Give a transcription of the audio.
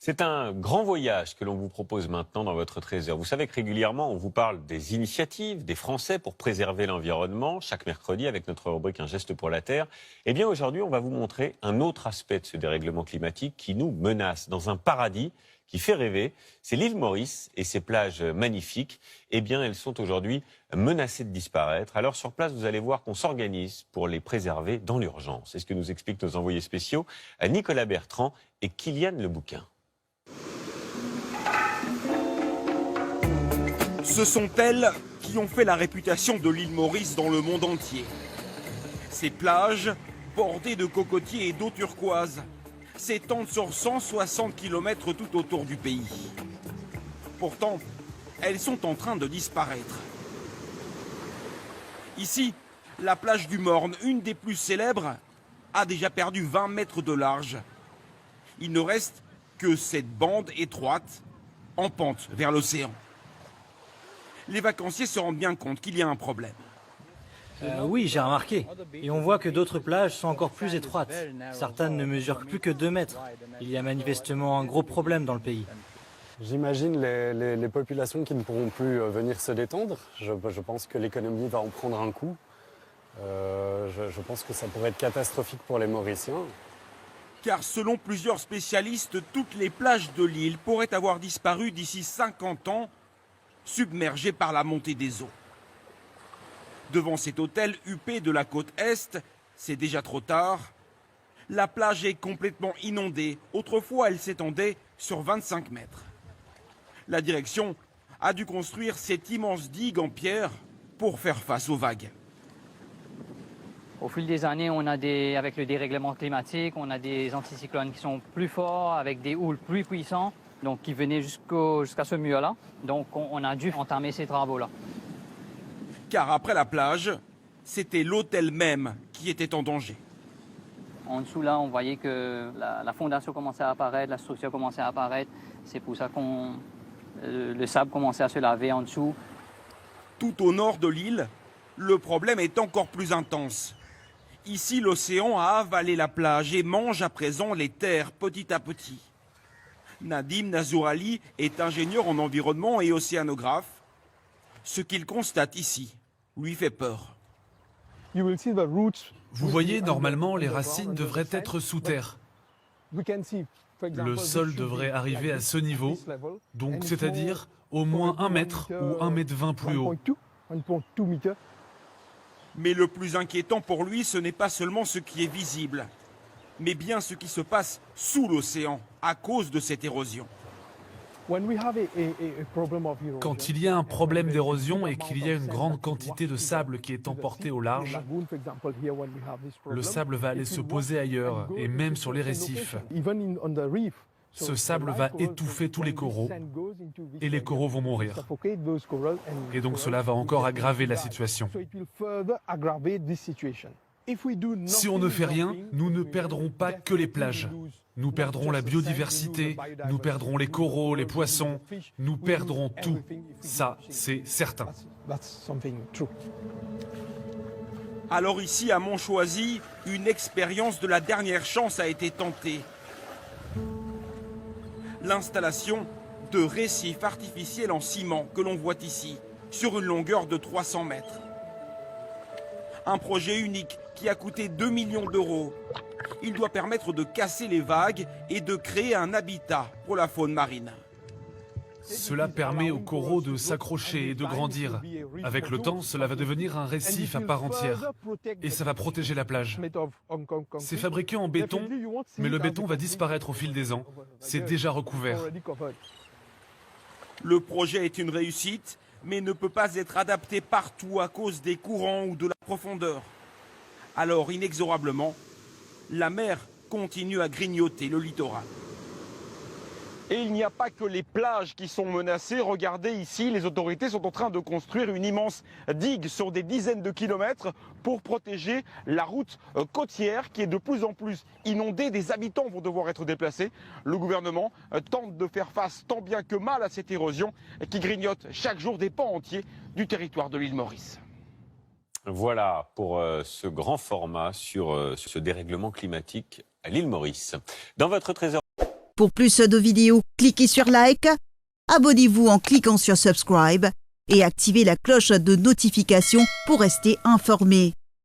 C'est un grand voyage que l'on vous propose maintenant dans votre trésor. Vous savez que régulièrement, on vous parle des initiatives des Français pour préserver l'environnement, chaque mercredi avec notre rubrique Un geste pour la Terre. Eh bien, aujourd'hui, on va vous montrer un autre aspect de ce dérèglement climatique qui nous menace dans un paradis qui fait rêver. C'est l'île Maurice et ses plages magnifiques. Eh bien, elles sont aujourd'hui menacées de disparaître. Alors, sur place, vous allez voir qu'on s'organise pour les préserver dans l'urgence. C'est ce que nous expliquent nos envoyés spéciaux, Nicolas Bertrand et Kylian Lebouquin. Ce sont elles qui ont fait la réputation de l'île Maurice dans le monde entier. Ces plages, bordées de cocotiers et d'eau turquoise, s'étendent sur 160 km tout autour du pays. Pourtant, elles sont en train de disparaître. Ici, la plage du Morne, une des plus célèbres, a déjà perdu 20 mètres de large. Il ne reste que cette bande étroite en pente vers l'océan. Les vacanciers se rendent bien compte qu'il y a un problème. Oui, j'ai remarqué. Et on voit que d'autres plages sont encore plus étroites. Certaines ne mesurent plus que 2 mètres. Il y a manifestement un gros problème dans le pays. J'imagine les populations qui ne pourront plus venir se détendre. Je pense que l'économie va en prendre un coup. Je pense que ça pourrait être catastrophique pour les Mauriciens. Car selon plusieurs spécialistes, toutes les plages de l'île pourraient avoir disparu d'ici 50 ans, submergées par la montée des eaux. Devant cet hôtel huppé de la côte Est, c'est déjà trop tard. La plage est complètement inondée. Autrefois, elle s'étendait sur 25 mètres. La direction a dû construire cette immense digue en pierre pour faire face aux vagues. Au fil des années, avec le dérèglement climatique, on a des anticyclones qui sont plus forts, avec des houles plus puissants, donc qui venaient jusqu'à ce mur-là. Donc on a dû entamer ces travaux-là. Car après la plage, c'était l'hôtel même qui était en danger. En dessous, là, on voyait que la fondation commençait à apparaître, la structure commençait à apparaître. C'est pour ça que le sable commençait à se laver en dessous. Tout au nord de l'île, le problème est encore plus intense. Ici, l'océan a avalé la plage et mange à présent les terres petit à petit. Nadim Nazourali est ingénieur en environnement et océanographe. Ce qu'il constate ici lui fait peur. Vous voyez, normalement, les racines devraient être sous terre. Le sol devrait arriver à ce niveau, donc c'est-à-dire au moins 1 mètre ou 1,20 m plus haut. Mais le plus inquiétant pour lui, ce n'est pas seulement ce qui est visible, mais bien ce qui se passe sous l'océan à cause de cette érosion. Quand il y a un problème d'érosion et qu'il y a une grande quantité de sable qui est emporté au large, le sable va aller se poser ailleurs et même sur les récifs. Ce sable va étouffer tous les coraux et les coraux vont mourir. Et donc cela va encore aggraver la situation. Si on ne fait rien, nous ne perdrons pas que les plages. Nous perdrons la biodiversité, nous perdrons les coraux, les poissons, nous perdrons tout. Ça, c'est certain. Alors ici, à Montchoisy, une expérience de la dernière chance a été tentée. L'installation de récifs artificiels en ciment que l'on voit ici, sur une longueur de 300 mètres. Un projet unique qui a coûté 2 millions d'euros. Il doit permettre de casser les vagues et de créer un habitat pour la faune marine. Cela permet aux coraux de s'accrocher et de grandir. Avec le temps, cela va devenir un récif à part entière. Et ça va protéger la plage. C'est fabriqué en béton, mais le béton va disparaître au fil des ans. C'est déjà recouvert. Le projet est une réussite, mais ne peut pas être adapté partout à cause des courants ou de la profondeur. Alors, inexorablement, la mer continue à grignoter le littoral. Et il n'y a pas que les plages qui sont menacées. Regardez ici, les autorités sont en train de construire une immense digue sur des dizaines de kilomètres pour protéger la route côtière qui est de plus en plus inondée. Des habitants vont devoir être déplacés. Le gouvernement tente de faire face tant bien que mal à cette érosion qui grignote chaque jour des pans entiers du territoire de l'île Maurice. Voilà pour ce grand format sur ce dérèglement climatique à l'île Maurice. Dans votre trésor Pour plus de vidéos, cliquez sur like, abonnez-vous en cliquant sur subscribe et activez la cloche de notification pour rester informé.